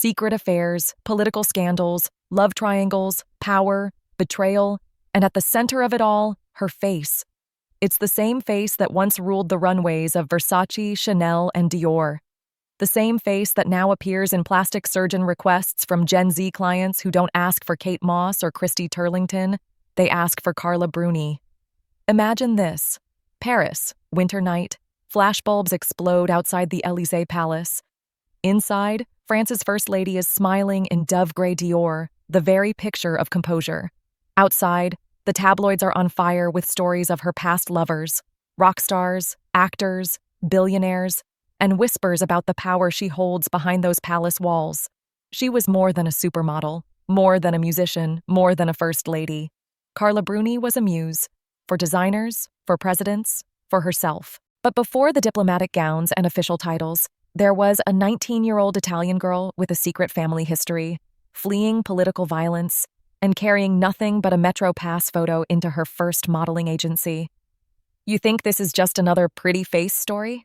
Secret affairs, political scandals, love triangles, power, betrayal, and at the center of it all, her face. It's the same face that once ruled the runways of Versace, Chanel, and Dior. The same face that now appears in plastic surgeon requests from Gen Z clients who don't ask for Kate Moss or Christy Turlington, they ask for Carla Bruni. Imagine this. Paris, winter night, flashbulbs explode outside the Élysée Palace. Inside, France's First Lady is smiling in dove-gray Dior, the very picture of composure. Outside, the tabloids are on fire with stories of her past lovers, rock stars, actors, billionaires, and whispers about the power she holds behind those palace walls. She was more than a supermodel, more than a musician, more than a first lady. Carla Bruni was a muse, for designers, for presidents, for herself. But before the diplomatic gowns and official titles, there was a 19-year-old Italian girl with a secret family history, fleeing political violence, and carrying nothing but a Metro Pass photo into her first modeling agency. You think this is just another pretty face story?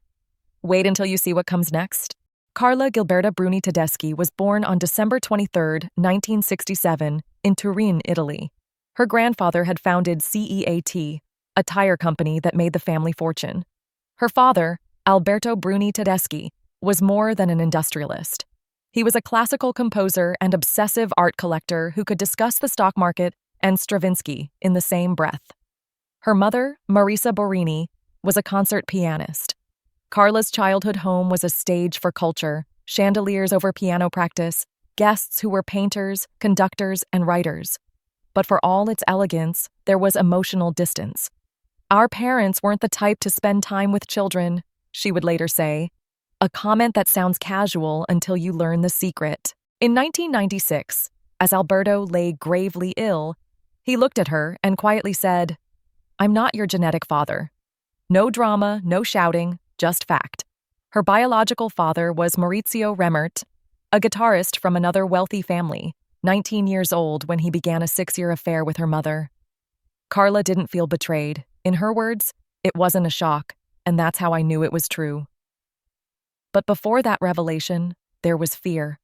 Wait until you see what comes next. Carla Gilberta Bruni Tedeschi was born on December 23, 1967, in Turin, Italy. Her grandfather had founded CEAT, a tire company that made the family fortune. Her father, Alberto Bruni Tedeschi, was more than an industrialist. He was a classical composer and obsessive art collector who could discuss the stock market and Stravinsky in the same breath. Her mother, Marisa Borini, was a concert pianist. Carla's childhood home was a stage for culture, chandeliers over piano practice, guests who were painters, conductors, and writers. But for all its elegance, there was emotional distance. Our parents weren't the type to spend time with children, she would later say, a comment that sounds casual until you learn the secret. In 1996, as Alberto lay gravely ill, he looked at her and quietly said, "I'm not your genetic father." No drama, no shouting, just fact. Her biological father was Maurizio Remmert, a guitarist from another wealthy family, 19 years old when he began a 6-year affair with her mother. Carla didn't feel betrayed. In her words, it wasn't a shock, and that's how I knew it was true. But before that revelation, there was fear.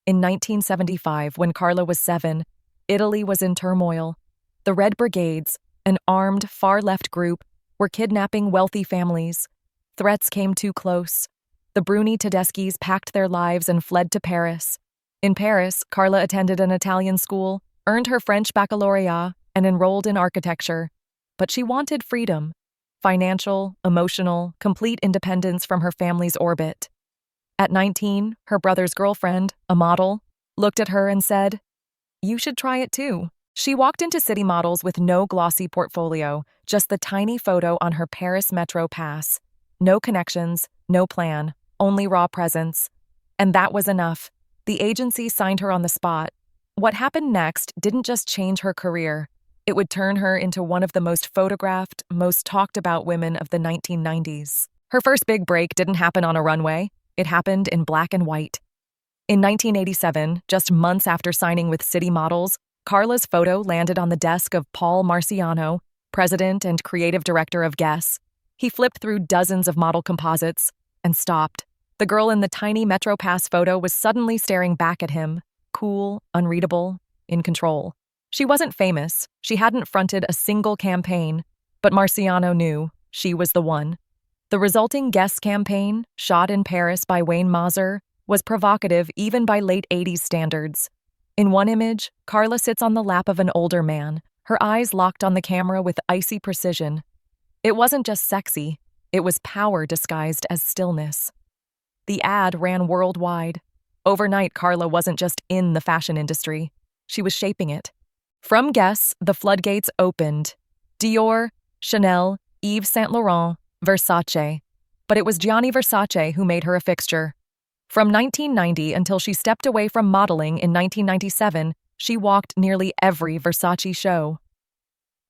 In 1975, when Carla was 7, Italy was in turmoil. The Red Brigades, an armed, far-left group, were kidnapping wealthy families. Threats came too close. The Bruni Tedeschis packed their lives and fled to Paris. In Paris, Carla attended an Italian school, earned her French baccalaureate, and enrolled in architecture. But she wanted freedom. Financial, emotional, complete independence from her family's orbit. At 19, her brother's girlfriend, a model, looked at her and said, "You should try it too." She walked into City Models with no glossy portfolio, just the tiny photo on her Paris Metro Pass. No connections, no plan, only raw presence. And that was enough. The agency signed her on the spot. What happened next didn't just change her career. It would turn her into one of the most photographed, most talked about women of the 1990s. Her first big break didn't happen on a runway. It happened in black and white. In 1987, just months after signing with City Models, Carla's photo landed on the desk of Paul Marciano, president and creative director of Guess. He flipped through dozens of model composites and stopped. The girl in the tiny Metro Pass photo was suddenly staring back at him, cool, unreadable, in control. She wasn't famous, she hadn't fronted a single campaign, but Marciano knew she was the one. The resulting Guess campaign, shot in Paris by Wayne Mauser, was provocative even by late 80s standards. In one image, Carla sits on the lap of an older man, her eyes locked on the camera with icy precision. It wasn't just sexy, it was power disguised as stillness. The ad ran worldwide. Overnight, Carla wasn't just in the fashion industry, she was shaping it. From Guess, the floodgates opened. Dior, Chanel, Yves Saint Laurent, Versace. But it was Gianni Versace who made her a fixture. From 1990 until she stepped away from modeling in 1997, she walked nearly every Versace show.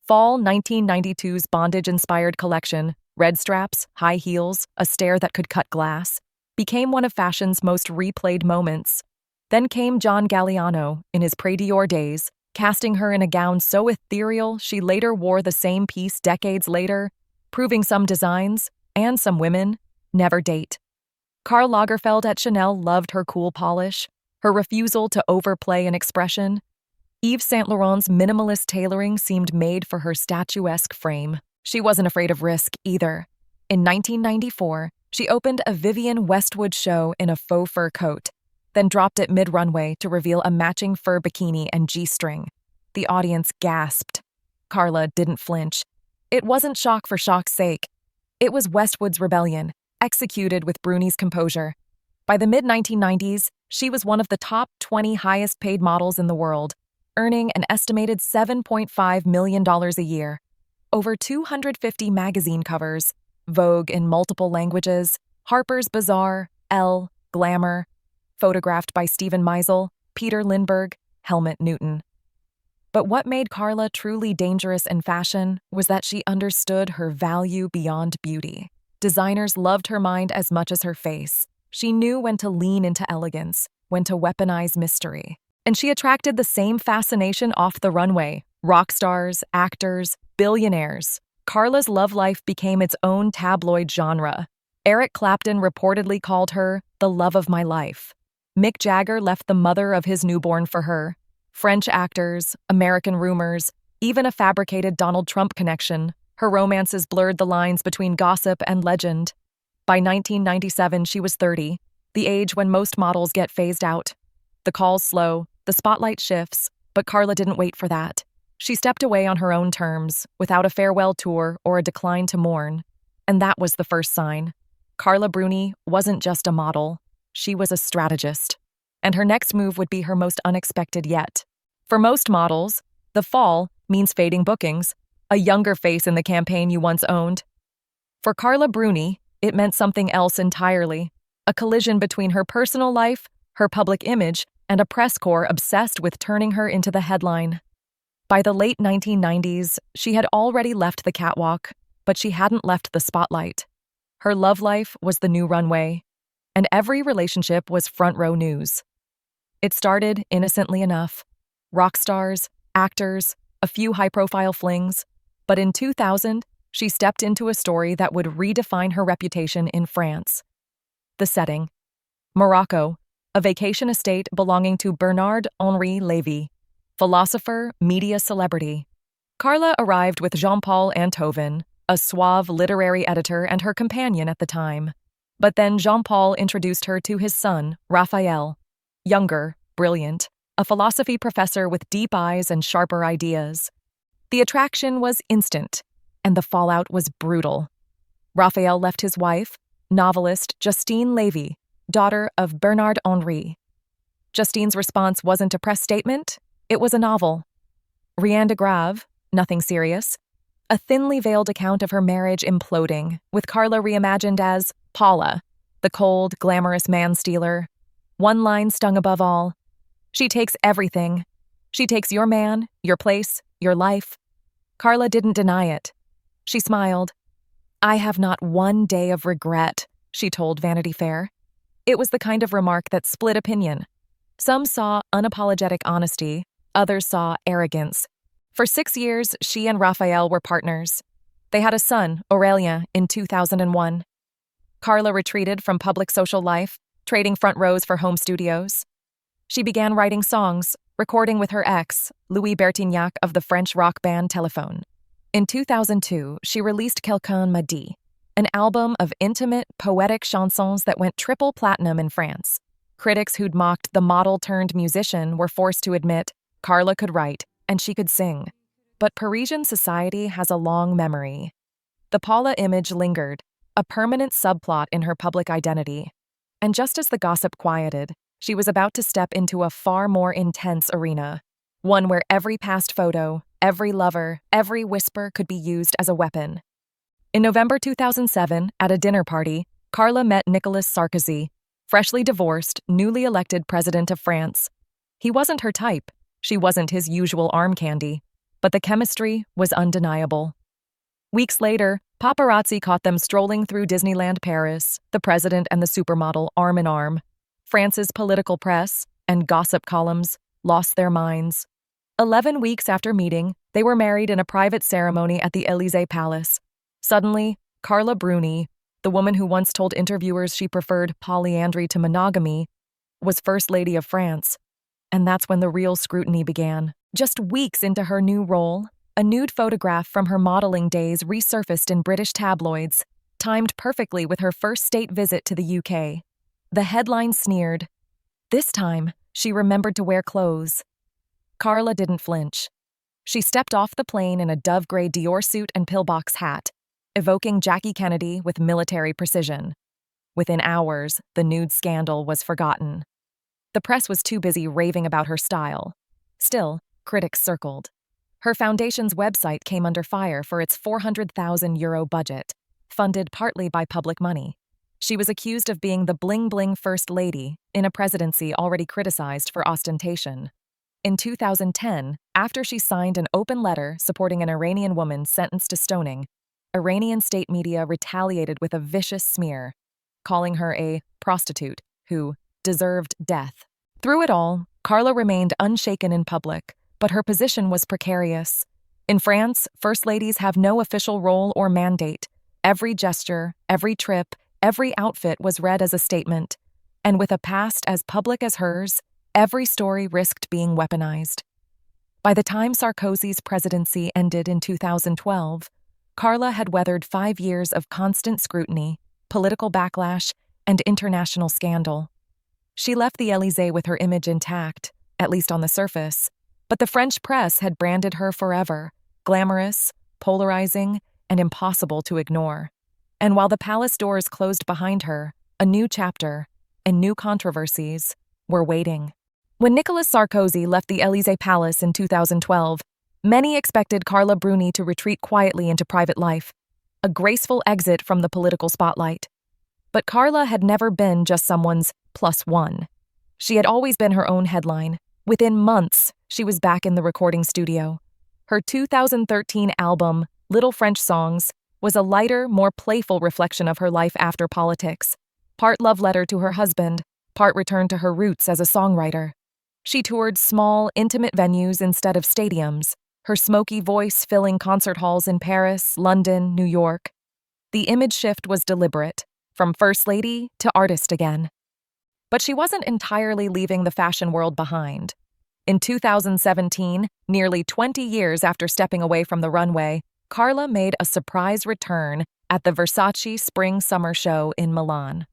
Fall 1992's bondage-inspired collection, red straps, high heels, a stare that could cut glass, became one of fashion's most replayed moments. Then came John Galliano, in his Pré-Dior days, casting her in a gown so ethereal she later wore the same piece decades later, proving some designs, and some women, never date. Karl Lagerfeld at Chanel loved her cool polish. her refusal to overplay an expression. Yves Saint Laurent's minimalist tailoring seemed made for her statuesque frame. She wasn't afraid of risk either. In 1994, she opened a Vivienne Westwood show in a faux fur coat, then dropped it mid-runway to reveal a matching fur bikini and G-string. The audience gasped. Carla didn't flinch. It wasn't shock for shock's sake. It was Westwood's rebellion, executed with Bruni's composure. By the mid-1990s, she was one of the top 20 highest-paid models in the world, earning an estimated $7.5 million a year. Over 250 magazine covers, Vogue in multiple languages, Harper's Bazaar, Elle, Glamour, photographed by Steven Meisel, Peter Lindbergh, Helmut Newton. But what made Carla truly dangerous in fashion was that she understood her value beyond beauty. Designers loved her mind as much as her face. She knew when to lean into elegance, when to weaponize mystery. And she attracted the same fascination off the runway. Rock stars, actors, billionaires. Carla's love life became its own tabloid genre. Eric Clapton reportedly called her the love of my life. Mick Jagger left the mother of his newborn for her. French actors, American rumors, even a fabricated Donald Trump connection. Her romances blurred the lines between gossip and legend. By 1997, she was 30, the age when most models get phased out. The calls slow, the spotlight shifts, but Carla didn't wait for that. She stepped away on her own terms, without a farewell tour or a decline to mourn. And that was the first sign. Carla Bruni wasn't just a model, she was a strategist. And her next move would be her most unexpected yet. For most models, the fall means fading bookings, a younger face in the campaign you once owned. For Carla Bruni, it meant something else entirely, a collision between her personal life, her public image, and a press corps obsessed with turning her into the headline. By the late 1990s, she had already left the catwalk, but she hadn't left the spotlight. Her love life was the new runway, and every relationship was front-row news. It started innocently enough. Rock stars, actors, a few high-profile flings. But in 2000, she stepped into a story that would redefine her reputation in France. The setting: Morocco, a vacation estate belonging to Bernard-Henri Lévy, philosopher, media celebrity. Carla arrived with Jean-Paul Antoven, a suave literary editor and her companion at the time. But then Jean-Paul introduced her to his son, Raphael. Younger, brilliant, a philosophy professor with deep eyes and sharper ideas. The attraction was instant, and the fallout was brutal. Raphael left his wife, novelist Justine Lévy, daughter of Bernard-Henri. Justine's response wasn't a press statement, it was a novel. Rien de grave, nothing serious. A thinly veiled account of her marriage imploding, with Carla reimagined as Paula, the cold, glamorous man-stealer. One line stung above all: she takes everything. She takes your man, your place, your life. Carla didn't deny it. She smiled. I have not one day of regret, she told Vanity Fair. It was the kind of remark that split opinion. Some saw unapologetic honesty, others saw arrogance. For 6 years, she and Raphael were partners. They had a son, Aurélien, in 2001. Carla retreated from public social life, trading front rows for home studios. She began writing songs, recording with her ex, Louis Bertignac of the French rock band Telephone. In 2002, she released Quelqu'un m'a dit, an album of intimate, poetic chansons that went triple platinum in France. Critics who'd mocked the model-turned-musician were forced to admit Carla could write and she could sing. But Parisian society has a long memory. The Paula image lingered, a permanent subplot in her public identity. And just as the gossip quieted, she was about to step into a far more intense arena, one where every past photo, every lover, every whisper could be used as a weapon. In November 2007, at a dinner party, Carla met Nicolas Sarkozy, freshly divorced, newly elected president of France. He wasn't her type. She wasn't his usual arm candy. But the chemistry was undeniable. Weeks later, paparazzi caught them strolling through Disneyland Paris, the president and the supermodel arm in arm. France's political press and gossip columns lost their minds. 11 weeks after meeting, they were married in a private ceremony at the Élysée Palace. Suddenly, Carla Bruni, the woman who once told interviewers she preferred polyandry to monogamy, was First Lady of France. And that's when the real scrutiny began. Just weeks into her new role, a nude photograph from her modeling days resurfaced in British tabloids, timed perfectly with her first state visit to the UK. The headline sneered. This time, she remembered to wear clothes. Carla didn't flinch. She stepped off the plane in a dove-gray Dior suit and pillbox hat, evoking Jackie Kennedy with military precision. Within hours, the nude scandal was forgotten. The press was too busy raving about her style. Still, critics circled. Her foundation's website came under fire for its €400,000 budget, funded partly by public money. She was accused of being the bling-bling first lady in a presidency already criticized for ostentation. In 2010, after she signed an open letter supporting an Iranian woman sentenced to stoning, Iranian state media retaliated with a vicious smear, calling her a prostitute who deserved death. Through it all, Carla remained unshaken in public, but her position was precarious. In France, first ladies have no official role or mandate. Every gesture, every trip, every outfit was read as a statement. And with a past as public as hers, every story risked being weaponized. By the time Sarkozy's presidency ended in 2012, Carla had weathered 5 years of constant scrutiny, political backlash, and international scandal. She left the Élysée with her image intact, at least on the surface, but the French press had branded her forever, glamorous, polarizing, and impossible to ignore. And while the palace doors closed behind her, a new chapter and new controversies were waiting. When Nicolas Sarkozy left the Élysée Palace in 2012, many expected Carla Bruni to retreat quietly into private life, a graceful exit from the political spotlight. But Carla had never been just someone's plus one. She had always been her own headline. Within months, she was back in the recording studio. Her 2013 album, Little French Songs, was a lighter, more playful reflection of her life after politics. Part love letter to her husband, part return to her roots as a songwriter. She toured small, intimate venues instead of stadiums, her smoky voice filling concert halls in Paris, London, New York. The image shift was deliberate, from first lady to artist again. But she wasn't entirely leaving the fashion world behind. In 2017, nearly 20 years after stepping away from the runway, Carla made a surprise return at the Versace Spring-Summer Show in Milan.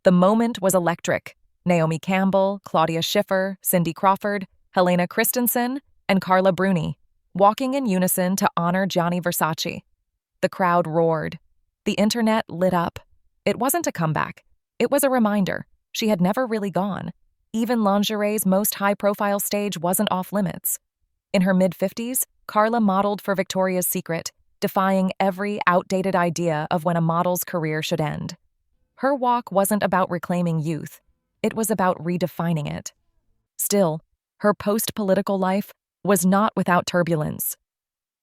The moment was electric. Naomi Campbell, Claudia Schiffer, Cindy Crawford, Helena Christensen, and Carla Bruni, walking in unison to honor Gianni Versace. The crowd roared. The internet lit up. It wasn't a comeback. It was a reminder. She had never really gone. Even lingerie's most high-profile stage wasn't off limits. In her mid-50s, Carla modeled for Victoria's Secret, defying every outdated idea of when a model's career should end. Her walk wasn't about reclaiming youth. It was about redefining it. Still, her post-political life was not without turbulence.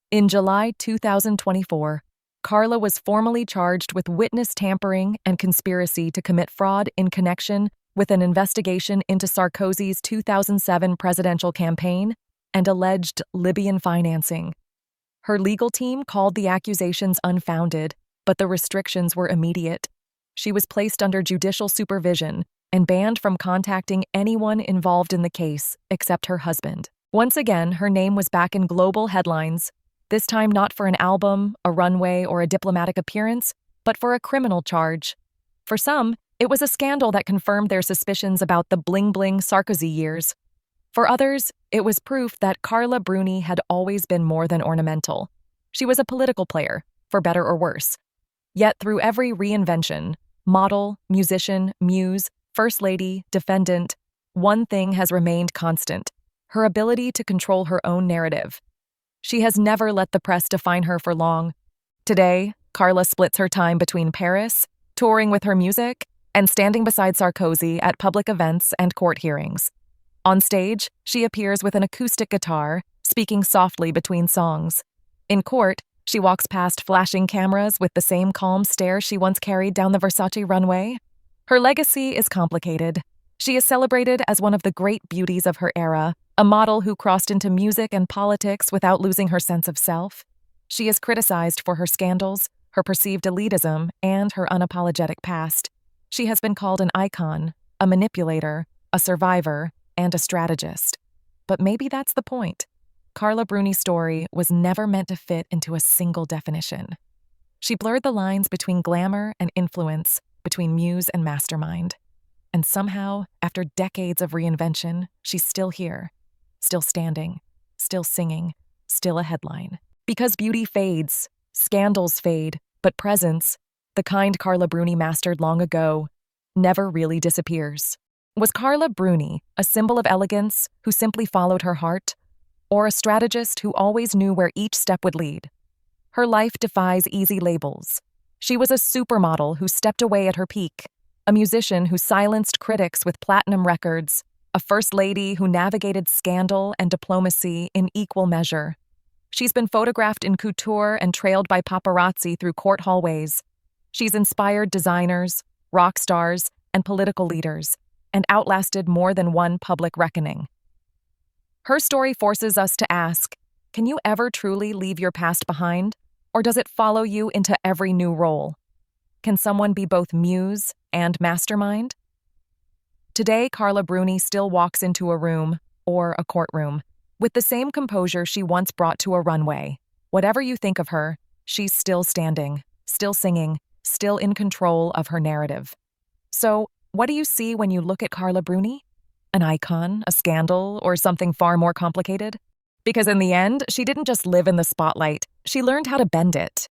In July 2024, Carla was formally charged with witness tampering and conspiracy to commit fraud in connection with an investigation into Sarkozy's 2007 presidential campaign and alleged Libyan financing. Her legal team called the accusations unfounded, but the restrictions were immediate. She was placed under judicial supervision and banned from contacting anyone involved in the case except her husband. Once again, her name was back in global headlines, this time not for an album, a runway, or a diplomatic appearance, but for a criminal charge. For some, it was a scandal that confirmed their suspicions about the bling-bling Sarkozy years. For others, it was proof that Carla Bruni had always been more than ornamental. She was a political player, for better or worse. Yet through every reinvention, model, musician, muse, first lady, defendant, one thing has remained constant: her ability to control her own narrative. She has never let the press define her for long. Today, Carla splits her time between Paris, touring with her music, and standing beside Sarkozy at public events and court hearings. On stage, she appears with an acoustic guitar, speaking softly between songs. In court, she walks past flashing cameras with the same calm stare she once carried down the Versace runway. Her legacy is complicated. She is celebrated as one of the great beauties of her era, a model who crossed into music and politics without losing her sense of self. She is criticized for her scandals, her perceived elitism, and her unapologetic past. She has been called an icon, a manipulator, a survivor, and a strategist. But maybe that's the point. Carla Bruni's story was never meant to fit into a single definition. She blurred the lines between glamour and influence, between muse and mastermind. And somehow, after decades of reinvention, she's still here, still standing, still singing, still a headline. Because beauty fades, scandals fade, but presence, the kind Carla Bruni mastered long ago, never really disappears. Was Carla Bruni a symbol of elegance who simply followed her heart, or a strategist who always knew where each step would lead? Her life defies easy labels. She was a supermodel who stepped away at her peak, a musician who silenced critics with platinum records, a first lady who navigated scandal and diplomacy in equal measure. She's been photographed in couture and trailed by paparazzi through court hallways. She's inspired designers, rock stars, and political leaders, and outlasted more than one public reckoning. Her story forces us to ask, can you ever truly leave your past behind, or does it follow you into every new role? Can someone be both muse and mastermind? Today, Carla Bruni still walks into a room, or a courtroom, with the same composure she once brought to a runway. Whatever you think of her, she's still standing, still singing, still in control of her narrative. So, what do you see when you look at Carla Bruni? An icon, a scandal, or something far more complicated? Because in the end, she didn't just live in the spotlight, she learned how to bend it.